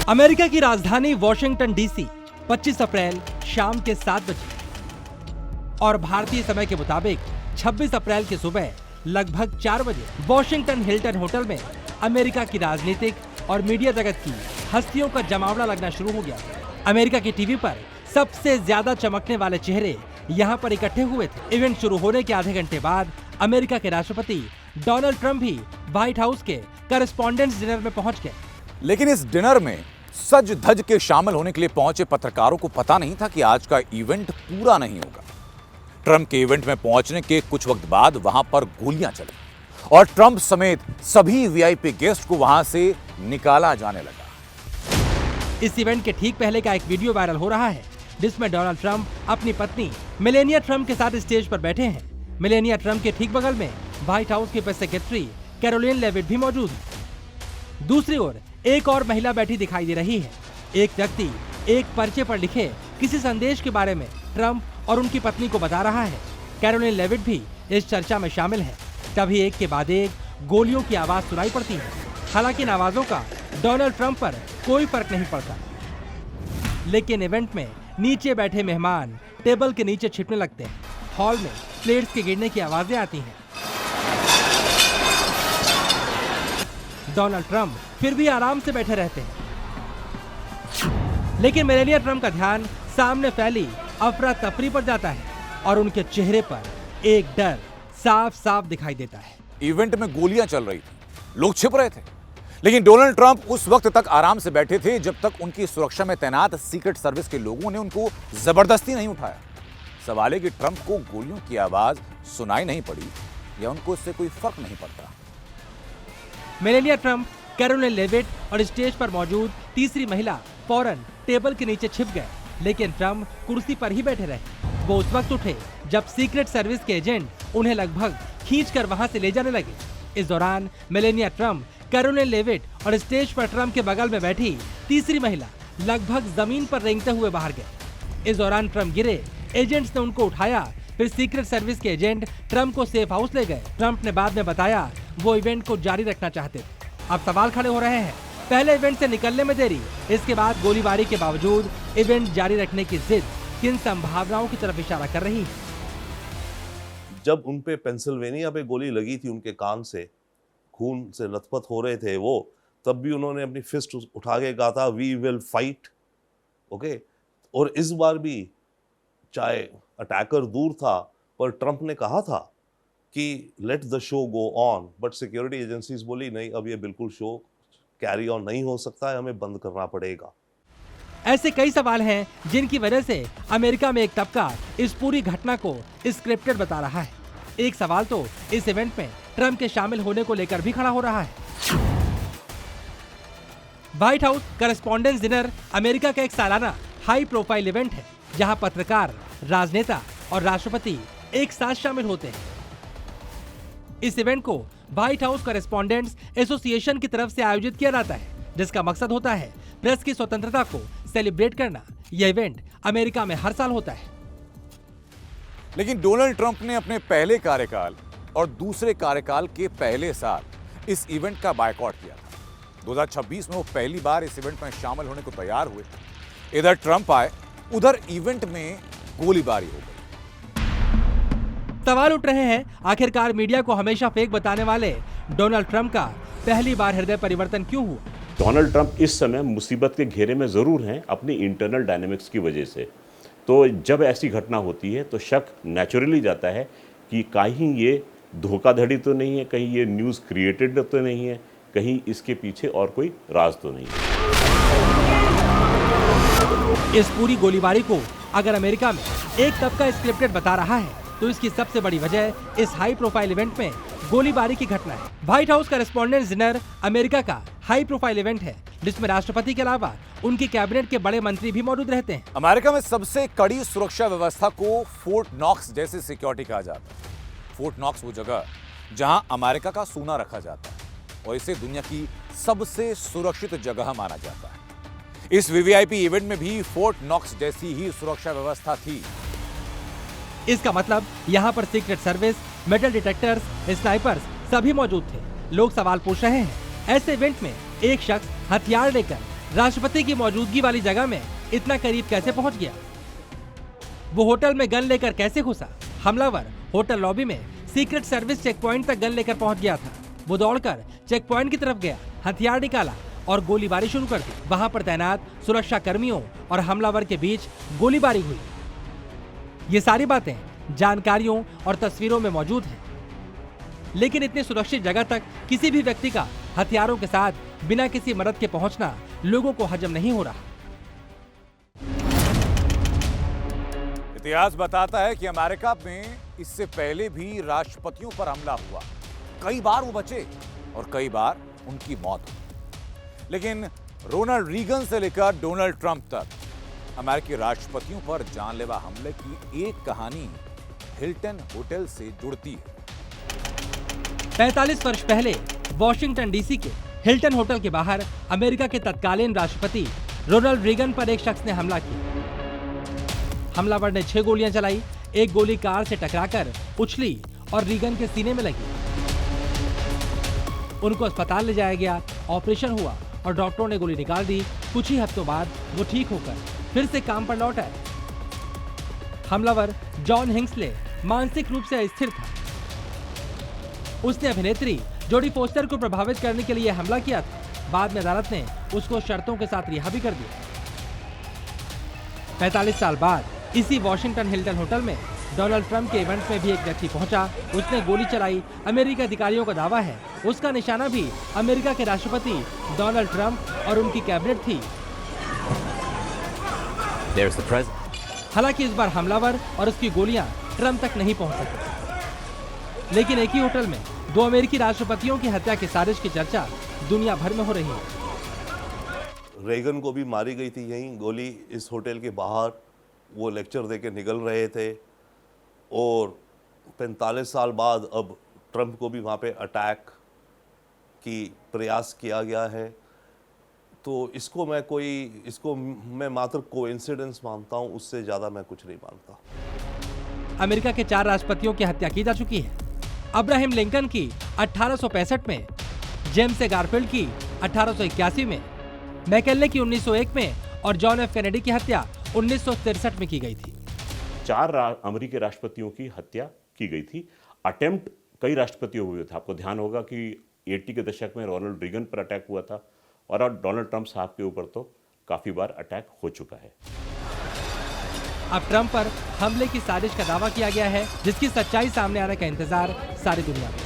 America की राजधानी Washington DC 25 अप्रैल शाम के 7 बजे और भारतीय समय के मुताबिक 26 अप्रैल की सुबह लगभग 4 बजे वॉशिंगटन हिल्टन होटल में अमेरिका की राजनीतिक और मीडिया जगत की हस्तियों का जमावड़ा लगना शुरू हो गया। अमेरिका की टीवी पर सबसे ज्यादा चमकने वाले चेहरे यहाँ पर इकट्ठे हुए थे। इवेंट शुरू होने के आधे घंटे बाद अमेरिका के राष्ट्रपति डोनाल्ड ट्रंप भी व्हाइट हाउस के करेस्पॉन्डेंट्स डिनर में पहुंच गए। लेकिन इस डिनर में सज धज के शामिल होने के लिए पहुंचे पत्रकारों को पता नहीं था कि आज का इवेंट पूरा नहीं होगा। ट्रंप के इवेंट में पहुंचने के कुछ वक्त बाद वहां पर गोलियां चली और ट्रंप समेत सभी वीआईपी गेस्ट को वहां से निकाला जाने लगा। इस इवेंट के ठीक पहले का एक वीडियो वायरल हो रहा है जिसमें डोनाल्ड ट्रंप अपनी पत्नी मेलेनिया ट्रंप के साथ स्टेज पर बैठे हैं। मेलेनिया ट्रंप के ठीक बगल में व्हाइट हाउस की प्रेस सेक्रेटरी कैरोलिन लेविट भी मौजूद है। दूसरी ओर एक और महिला बैठी दिखाई दे रही है। एक व्यक्ति एक पर्चे पर लिखे किसी संदेश के बारे में ट्रंप और उनकी पत्नी को बता रहा है। कैरोलिन लेविट भी इस चर्चा में शामिल है। तभी एक के बाद एक गोलियों की आवाज सुनाई पड़ती है। हालांकि इन आवाजों का डोनाल्ड ट्रंप पर कोई फर्क नहीं पड़ता, लेकिन इवेंट में नीचे बैठे मेहमान टेबल के नीचे छिपने लगते हैं। हॉल में प्लेट्स के गिरने की आवाजें आती हैं। डोनाल्ड ट्रंप फिर भी आराम से बैठे रहते हैं, लेकिन मेलेनिया ट्रंप का ध्यान सामने फैली अफरा तफरी पर जाता है और उनके चेहरे पर एक डर साफ साफ दिखाई देता है। इवेंट में गोलियां चल रही थी, लोग छिप रहे थे, लेकिन डोनाल्ड ट्रंप उस वक्त तक आराम से बैठे थे जब तक उनकी सुरक्षा में तैनात सीक्रेट सर्विस के लोगों ने उनको जबरदस्ती नहीं उठाया। सवाल है कि ट्रंप को गोलियों की आवाज सुनाई नहीं पड़ी या उनको इससे कोई फर्क नहीं पड़ता। मेलेनिया ट्रंप, कैरोलिन लेविट और स्टेज पर मौजूद तीसरी महिला फौरन टेबल के नीचे छिप गए, लेकिन ट्रंप कुर्सी पर ही बैठे रहे। वो उस वक्त उठे जब सीक्रेट सर्विस के एजेंट उन्हें लगभग खींचकर वहां से ले जाने लगे। इस दौरान मेलेनिया ट्रंप, कैरोलिन लेविट और स्टेज पर ट्रंप के बगल में बैठी तीसरी महिला लगभग जमीन पर रेंगते हुए बाहर गए। इस दौरान ट्रंप गिरे, एजेंट्स ने उनको उठाया, फिर सीक्रेट सर्विस के एजेंट ट्रंप को सेफ हाउस ले गए। ट्रंप ने बाद में बताया वो इवेंट को जारी रखना चाहते थे। अब सवाल खड़े हो रहे हैं, पहले इवेंट से निकलने में देरी, इसके बाद गोलीबारी के बावजूद इवेंट जारी रखने की जिद किन संभावनाओं की तरफ इशारा कर रही है? जब उन पे पेंसिल्वेनिया पे गोली लगी थी, उनके कान से खून से लथपथ हो रहे थे वो, तब भी उन्होंने अपनी फिस्ट उठा के कहा था वी विल फाइट। ओके, और इस बार भी चाहे अटैकर दूर था, पर ट्रंप ने कहा था कि let the show go on, but security agencies बोली नहीं, अब ये बिल्कुल शो कैरी ऑन नहीं हो सकता है, हमें बंद करना पड़ेगा। ऐसे कई सवाल हैं जिनकी वजह से अमेरिका में एक तबका इस पूरी घटना को स्क्रिप्टेड बता रहा है। एक सवाल तो इस इवेंट में ट्रंप के शामिल होने को लेकर भी खड़ा हो रहा है। व्हाइट हाउस करेस्पॉन्डेंट्स डिनर अमेरिका का एक सालाना हाई प्रोफाइल इवेंट है जहां पत्रकार, राजनेता और राष्ट्रपति एक साथ शामिल होते हैं। इस इवेंट को व्हाइट हाउस करेस्पॉन्डेंट्स एसोसिएशन की तरफ से आयोजित किया जाता है, जिसका मकसद होता है प्रेस की स्वतंत्रता को सेलिब्रेट करना। यह इवेंट अमेरिका में हर साल होता है। लेकिन डोनाल्ड ट्रंप ने अपने पहले कार्यकाल और दूसरे कार्यकाल के पहले साल इस इवेंट का बायकॉट किया था। 2026 में वो पहली बार इस इवेंट में शामिल होने को तैयार हुए। इधर ट्रंप आए, उधर इवेंट में गोलीबारी हो गई। सवाल उठ रहे हैं, आखिरकार मीडिया को हमेशा फेक बताने वाले डोनाल्ड ट्रंप का पहली बार हृदय परिवर्तन क्यों हुआ? डोनाल्ड ट्रंप इस समय मुसीबत के घेरे में ज़रूर हैं अपनी इंटरनल डायनेमिक्स की वजह से। तो जब ऐसी घटना होती है तो शक नेचुरली जाता है कि कहीं ये धोखाधड़ी तो नहीं है, कहीं ये न्यूज़ क्रिएटेड तो नहीं है, कहीं इसके पीछे और कोई राज तो नहीं है। इस पूरी गोलीबारी को अगर अमेरिका में एक तबका स्क्रिप्टेड बता रहा है तो इसकी सबसे बड़ी वजह इस हाई प्रोफाइल इवेंट में गोलीबारी की घटना है। व्हाइट हाउस करेस्पॉन्डेंट्स डिनर अमेरिका का हाई प्रोफाइल इवेंट है जिसमें राष्ट्रपति के अलावा उनकी कैबिनेट के बड़े मंत्री भी मौजूद रहते हैं। अमेरिका में सबसे कड़ी सुरक्षा व्यवस्था को फोर्ट नॉक्स जैसी सिक्योरिटी कहा जाता है। फोर्ट नॉक्स वो जगह जहां अमेरिका का सोना रखा जाता है और इसे दुनिया की सबसे सुरक्षित जगह माना जाता है। इस वीवीआईपी इवेंट में भी फोर्ट नॉक्स जैसी ही सुरक्षा व्यवस्था थी। इसका मतलब यहाँ पर secret service, metal detectors, snipers सभी मौजूद थे। लोग सवाल पूछ रहे हैं, ऐसे इवेंट में एक शख्स हथियार लेकर राष्ट्रपति की मौजूदगी वाली जगह में इतना करीब कैसे पहुंच गया? वो होटल में गन लेकर कैसे घुसा? हमलावर होटल लॉबी में सीक्रेट सर्विस चेक पॉइंट तक गन लेकर पहुंच गया था। वो दौड़कर चेक पॉइंट की तरफ गया, हथियार निकाला और गोलीबारी शुरू कर दी। वहां पर तैनात सुरक्षा कर्मियों और हमलावर के बीच गोलीबारी हुई। ये सारी बातें जानकारियों और तस्वीरों में मौजूद हैं। लेकिन इतनी सुरक्षित जगह तक किसी भी व्यक्ति का हथियारों के साथ बिना किसी मदद के पहुंचना लोगों को हजम नहीं हो रहा। इतिहास बताता है कि अमेरिका में इससे पहले भी राष्ट्रपतियों पर हमला हुआ। कई बार वो बचे और कई बार उनकी मौत हुई। लेकिन रोनाल्ड रीगन से लेकर डोनाल्ड ट्रंप तक अमेरिकी राष्ट्रपतियों पर जानलेवा हमले की एक कहानी हिल्टन होटल से जुड़ती है। 45 वर्ष पहले वॉशिंगटन डीसी के हिल्टन होटल के बाहर अमेरिका के तत्कालीन राष्ट्रपति रोनाल्ड रीगन पर एक शख्स ने हमला किया। हमलावर ने 6 गोलियां चलाई। एक गोली कार से टकराकर उछली और रीगन के सीने में लगी। उनको अस्पताल ले जाया गया, ऑपरेशन हुआ और डॉक्टरों ने गोली निकाल दी। कुछ ही हफ्तों बाद वो ठीक होकर फिर से काम पर लौट आए। हमलावर जॉन हिंक्सले मानसिक रूप से अस्थिर था। उसने अभिनेत्री जोडी फोस्टर को प्रभावित करने के लिए हमला किया था। बाद में अदालत ने उसको शर्तों के साथ रिहा भी कर दिया। 45 साल बाद इसी वॉशिंगटन हिल्टन होटल में डोनाल्ड ट्रंप के इवेंट में भी एक व्यक्ति पहुंचा। उसने गोली चलाई। अमेरिकी अधिकारियों का दावा है उसका निशाना भी अमेरिका के राष्ट्रपति डोनाल्ड ट्रंप और उनकी कैबिनेट थी। हालांकि इस बार हमलावर और उसकी गोलियां ट्रंप तक नहीं पहुंच सकी। लेकिन एक ही होटल में 2 अमेरिकी राष्ट्रपतियों की हत्या की साजिश की चर्चा दुनिया भर में हो रही है। रेगन को भी मारी गई थी यहीं गोली, इस होटल के बाहर वो लेक्चर देके निकल रहे थे। और 45 साल बाद अब ट्रंप को भी वहाँ पे अटैक की प्रयास किया गया है। तो इसको मैं मात्र कोइंसिडेंस मानता हूँ, उससे ज़्यादा मैं कुछ नहीं मानता। अमेरिका के 4 राष्ट्रपतियों की हत्या की जा चुकी है। अब्राहम लिंकन की 1865 में, जेम्स गारफील्ड की 1881 में, मैकेले की 1901 में और जॉन एफ कैनेडी की हत्या 1963 में की गई थी। 4 अमेरिकी राष्ट्रपतियों की हत्या की गई थी। अटेम्प्ट कई राष्ट्रपतियों हुए थे। आपको ध्यान होगा कि 80 के दशक में रोनाल्ड रीगन पर अटैक हुआ था और अब डोनाल्ड ट्रंप साहब के ऊपर तो काफी बार अटैक हो चुका है। अब ट्रंप पर हमले की साजिश का दावा किया गया है, जिसकी सच्चाई सामने आने का इंतजार सारी दुनिया में।